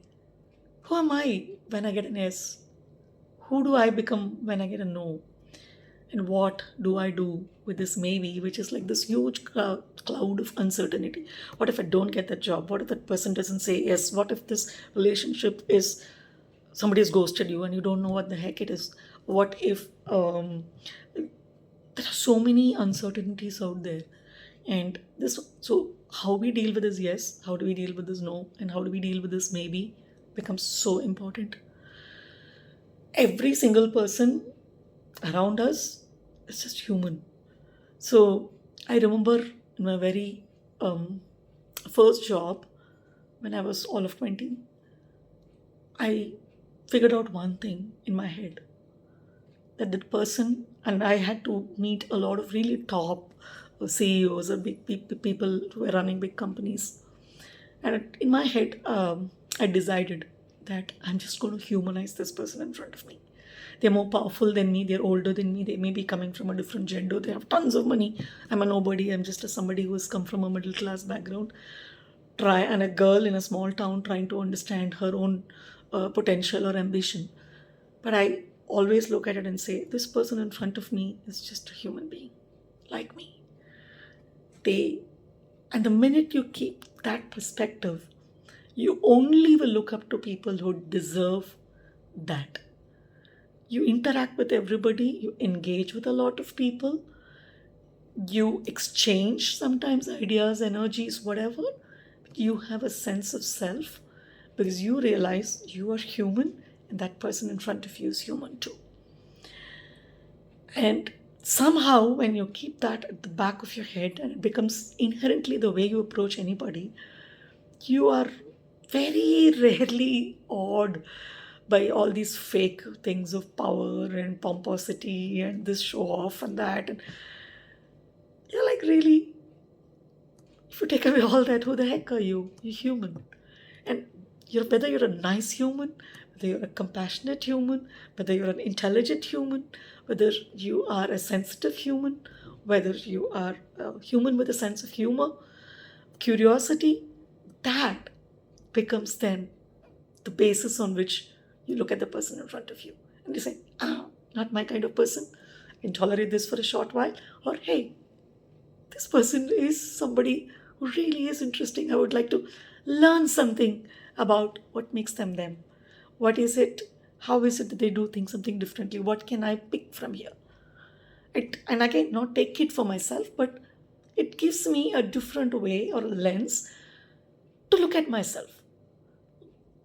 Speaker 1: who am I when I get an yes? Who do I become when I get a no? And what do I do with this maybe, which is like this huge cloud of uncertainty? What if I don't get that job? What if that person doesn't say yes? What if this relationship is somebody has ghosted you and you don't know what the heck it is? What if there are so many uncertainties out there? And this, so how we deal with this yes, how do we deal with this no, and how do we deal with this maybe becomes so important. Every single person around us is just human. So I remember in my very first job, when I was all of 20, I figured out one thing in my head, that the person, and I had to meet a lot of really top CEOs or big people who were running big companies. And in my head, I decided that I'm just going to humanize this person in front of me. They're more powerful than me, they're older than me, they may be coming from a different gender, they have tons of money. I'm a nobody, I'm just somebody who has come from a middle class background. And a girl in a small town trying to understand her own potential or ambition. But I always look at it and say, this person in front of me is just a human being like me. And the minute you keep that perspective, you only will look up to people who deserve that. You interact with everybody, you engage with a lot of people, you exchange sometimes ideas, energies, whatever. You have a sense of self because you realize you are human and that person in front of you is human too. And somehow, when you keep that at the back of your head and it becomes inherently the way you approach anybody, you are very rarely awed by all these fake things of power and pomposity and this show off and that. And you're like, really? If you take away all that, who the heck are you? You're human. And whether you're a nice human, whether you're a compassionate human, whether you're an intelligent human, whether you are a sensitive human, whether you are a human with a sense of humor, curiosity, that becomes then the basis on which you look at the person in front of you and you say, not my kind of person. I can tolerate this for a short while. Or, hey, this person is somebody who really is interesting. I would like to learn something about what makes them them. What is it? How is it that they do things something differently? What can I pick from here? And again, not take it for myself, but it gives me a different way or a lens to look at myself.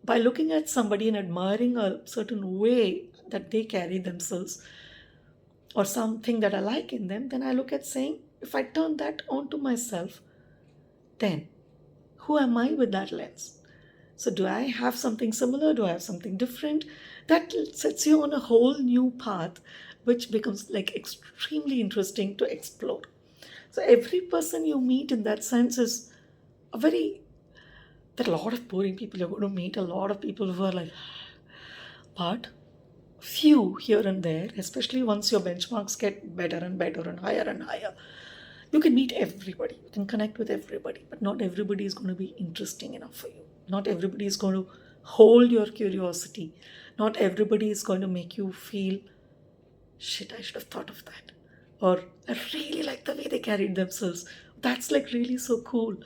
Speaker 1: By looking at somebody and admiring a certain way that they carry themselves or something that I like in them, then I look at saying, if I turn that onto myself, then who am I with that lens? So do I have something similar? Do I have something different? That sets you on a whole new path, which becomes like extremely interesting to explore. So every person you meet in that sense is there are a lot of boring people. You're going to meet a lot of people who are like, but few here and there, especially once your benchmarks get better and better and higher, you can meet everybody, you can connect with everybody, but not everybody is going to be interesting enough for you. Not everybody is going to hold your curiosity. Not everybody is going to make you feel, shit, I should have thought of that. Or I really like the way they carried themselves. That's like really so cool.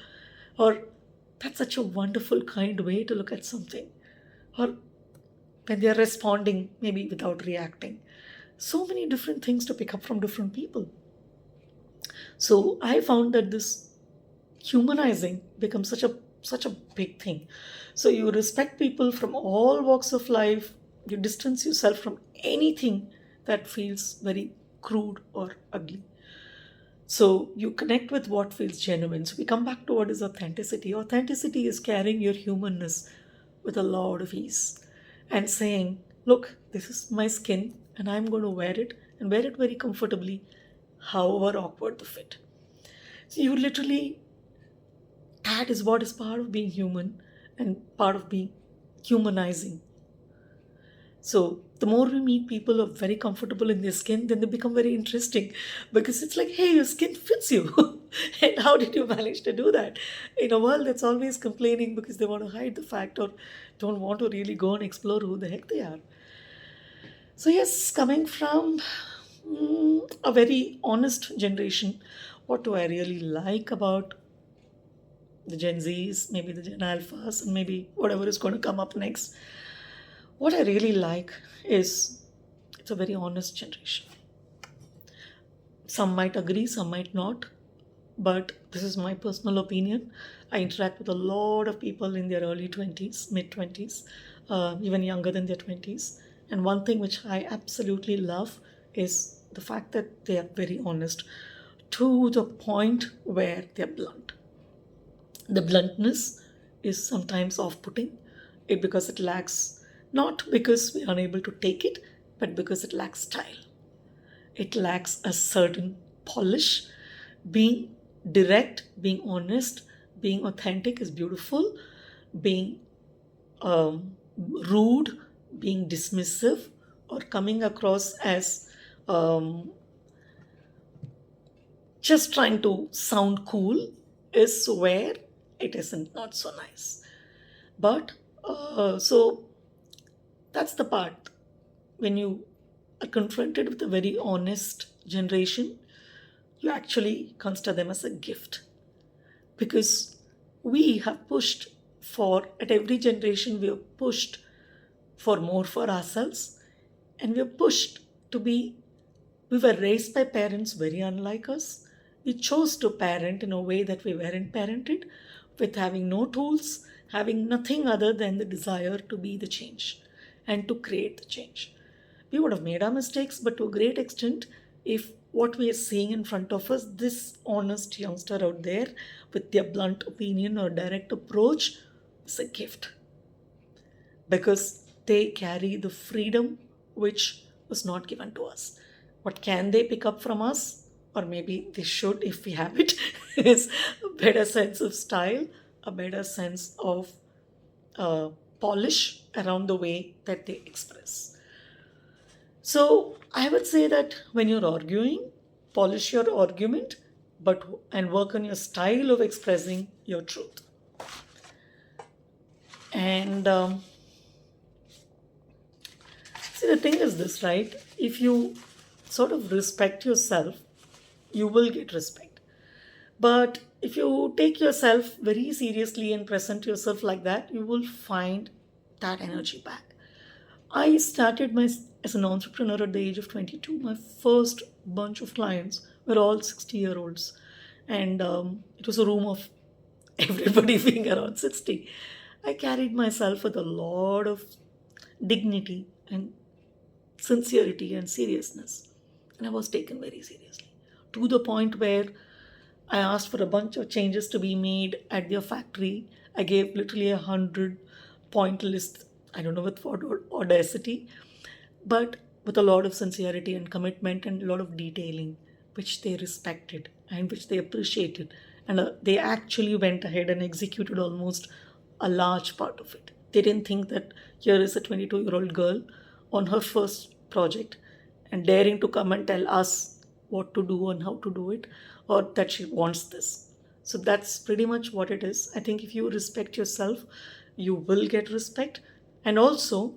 Speaker 1: Or that's such a wonderful, kind way to look at something. Or when they're responding, maybe without reacting. So many different things to pick up from different people. So I found that this humanizing becomes such a big thing. So you respect people from all walks of life, you distance yourself from anything that feels very crude or ugly. So you connect with what feels genuine. So we come back to what is authenticity. Authenticity is carrying your humanness with a lot of ease and saying, look, this is my skin and I'm going to wear it and wear it very comfortably, however awkward the fit. So you literally, that is what is part of being human and part of being humanizing. So the more we meet people who are very comfortable in their skin, then they become very interesting because it's like, hey, your skin fits you. And how did you manage to do that? In a world that's always complaining because they want to hide the fact or don't want to really go and explore who the heck they are. So, yes, coming from a very honest generation, what do I really like about the Gen Zs, maybe the Gen Alphas, and maybe whatever is going to come up next? What I really like is it's a very honest generation. Some might agree, some might not, but this is my personal opinion. I interact with a lot of people in their early 20s, mid 20s, even younger than their 20s. And one thing which I absolutely love is the fact that they are very honest to the point where they're blunt. The bluntness is sometimes off putting it because it lacks, not because we're unable to take it, but because it lacks style. It lacks a certain polish. Being direct, being honest, being authentic is beautiful. Being rude, being dismissive, or coming across as um, just trying to sound cool is where it isn't not so nice. But so that's the part when you are confronted with a very honest generation, you actually consider them as a gift because we have pushed for, at every generation, we have pushed for more for ourselves and we are pushed to be, we were raised by parents very unlike us. We chose to parent in a way that we weren't parented, with having no tools, having nothing other than the desire to be the change and to create the change. We would have made our mistakes, but to a great extent, if what we are seeing in front of us, this honest youngster out there with their blunt opinion or direct approach, is a gift because they carry the freedom which was not given to us. What can they pick up from us? Or maybe they should, if we have it, is a better sense of style, a better sense of uh, polish around the way that they express. So I would say that when you're arguing, polish your argument, but and work on your style of expressing your truth. And see, the thing is this, right? If you sort of respect yourself, you will get respect. But if you take yourself very seriously and present yourself like that, you will find that energy back. I started my as an entrepreneur at the age of 22. My first bunch of clients were all 60-year-olds, and it was a room of everybody being around 60. I carried myself with a lot of dignity and sincerity and seriousness, and I was taken very seriously to the point where I asked for a bunch of changes to be made at their factory. I gave literally 100-point list. I don't know with what audacity, but with a lot of sincerity and commitment and a lot of detailing, which they respected and which they appreciated. And they actually went ahead and executed almost a large part of it. They didn't think that here is a 22-year-old girl on her first project and daring to come and tell us what to do and how to do it, or that she wants this. So that's pretty much what it is. I think if you respect yourself, you will get respect. And also,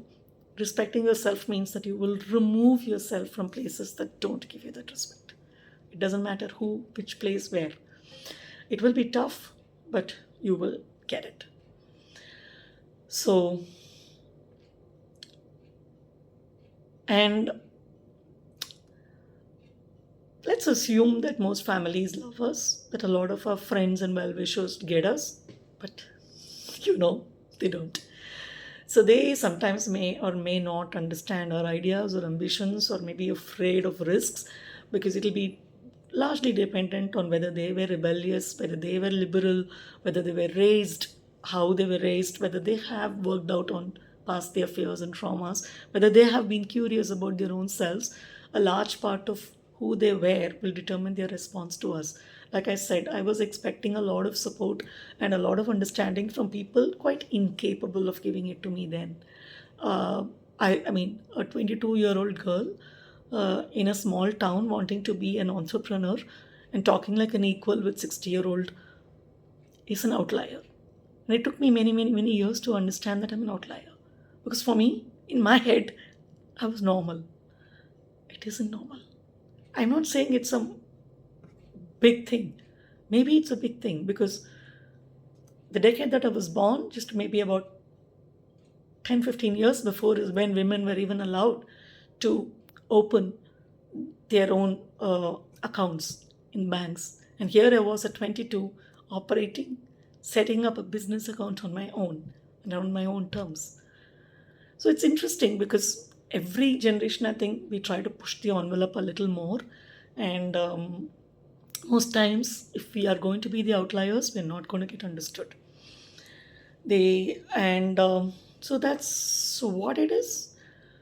Speaker 1: respecting yourself means that you will remove yourself from places that don't give you that respect. It doesn't matter who, which place, where. It will be tough, but you will get it. So, and let's assume that most families love us, that a lot of our friends and well wishers get us, but you know, they don't. So they sometimes may or may not understand our ideas or ambitions, or maybe afraid of risks, because it'll be largely dependent on whether they were rebellious, whether they were liberal, whether they were raised, how they were raised, whether they have worked out on past their fears and traumas, whether they have been curious about their own selves. A large part of who they were will determine their response to us. Like I said, I was expecting a lot of support and a lot of understanding from people quite incapable of giving it to me then. Uh, I mean, a 22-year-old girl in a small town wanting to be an entrepreneur and talking like an equal with 60-year-old is an outlier. And it took me many, many, many years to understand that I'm an outlier. Because for me, in my head, I was normal. It isn't normal. I'm not saying it's a big thing. Maybe it's a big thing because the decade that I was born, just maybe about 10, 15 years before, is when women were even allowed to open their own accounts in banks. And here I was at 22 operating, setting up a business account on my own and on my own terms. So it's interesting because every generation, I think, we try to push the envelope a little more. And most times, if we are going to be the outliers, we're not going to get understood. So that's what it is.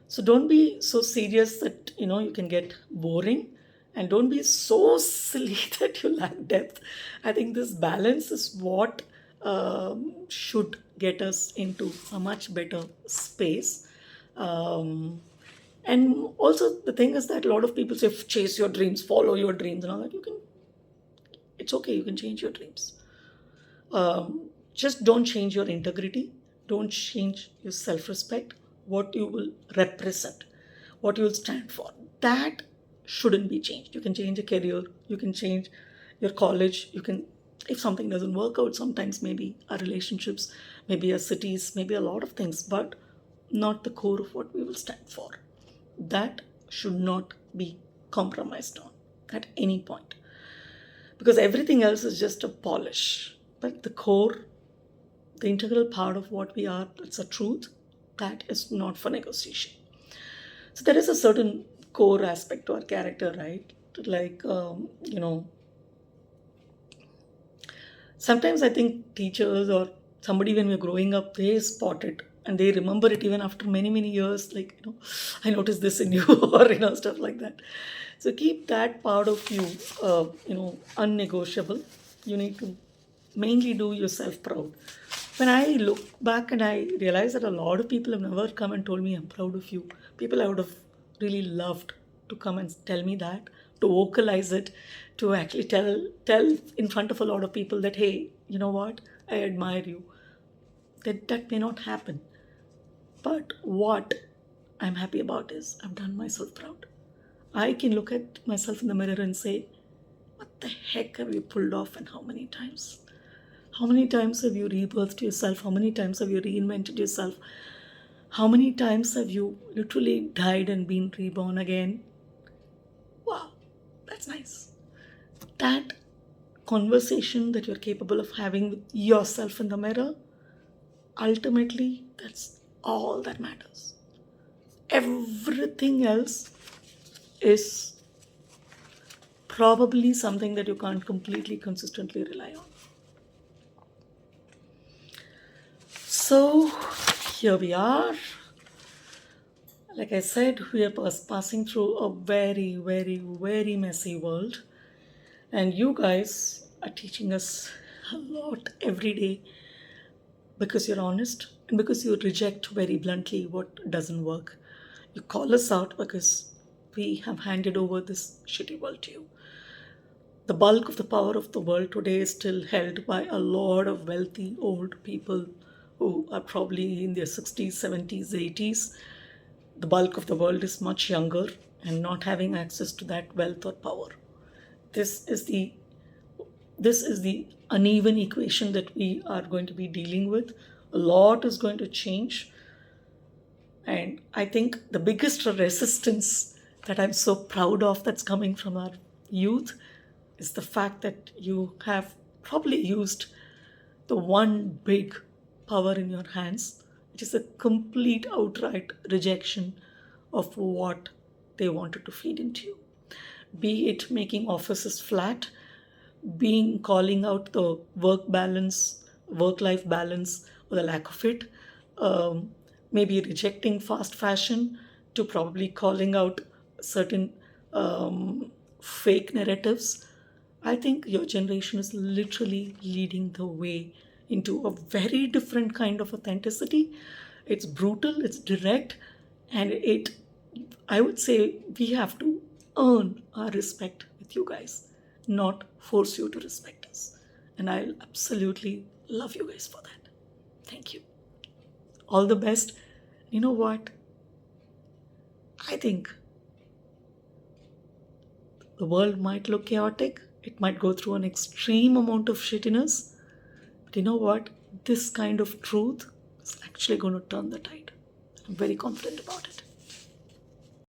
Speaker 1: So don't be so serious that you can get boring, and don't be so silly that you lack depth. I think this balance is what should get us into a much better space. Um, and also the thing is that a lot of people say chase your dreams, follow your dreams, and all that. It's okay. You can change your dreams. Just don't change your integrity, don't change your self-respect, what you will represent, what you will stand for. That shouldn't be changed. You can change a career, you can change your college, you can, if something doesn't work out, sometimes maybe our relationships, maybe our cities, maybe a lot of things, but not the core of what we will stand for. That should not be compromised on at any point, because everything else is just a polish, but the core, the integral part of what we are, it's a truth, that is not for negotiation. So there is a certain core aspect to our character, right? Like, sometimes I think teachers or somebody, when we're growing up, they spot it and they remember it even after many, many years. Like, I noticed this in you, or, stuff like that. So keep that part of you, unnegotiable. You need to mainly do yourself proud. When I look back and I realize that a lot of people have never come and told me I'm proud of you, people I would have really loved to come and tell me that, to vocalize it, to actually tell in front of a lot of people that, hey, you know what, I admire you. That may not happen. But what I'm happy about is I've done myself proud. I can look at myself in the mirror and say, what the heck have you pulled off and how many times? How many times have you rebirthed yourself? How many times have you reinvented yourself? How many times have you literally died and been reborn again? Wow, that's nice. That conversation that you're capable of having with yourself in the mirror, ultimately, that's all that matters. Everything else is probably something that you can't completely consistently rely on. So here we are. Like I said, we are passing through a very, very, very messy world. And you guys are teaching us a lot every day, because you're honest and because you reject very bluntly what doesn't work. You call us out because we have handed over this shitty world to you. The bulk of the power of the world today is still held by a lot of wealthy old people who are probably in their 60s, 70s, 80s. The bulk of the world is much younger and not having access to that wealth or power. This is the this is the uneven equation that we are going to be dealing with. A lot is going to change. And I think the biggest resistance that I'm so proud of that's coming from our youth is the fact that you have probably used the one big power in your hands, which is a complete outright rejection of what they wanted to feed into you. Be it making offices flat, being calling out the work life balance, or the lack of it, um, maybe rejecting fast fashion, to probably calling out certain fake narratives. I think your generation is literally leading the way into a very different kind of authenticity. It's brutal, it's direct, and I would say we have to earn our respect with you guys, not force you to respect us. And I'll absolutely love you guys for that. Thank you. All the best. You know what? I think the world might look chaotic. It might go through an extreme amount of shittiness. But you know what? This kind of truth is actually going to turn the tide. I'm very confident about it.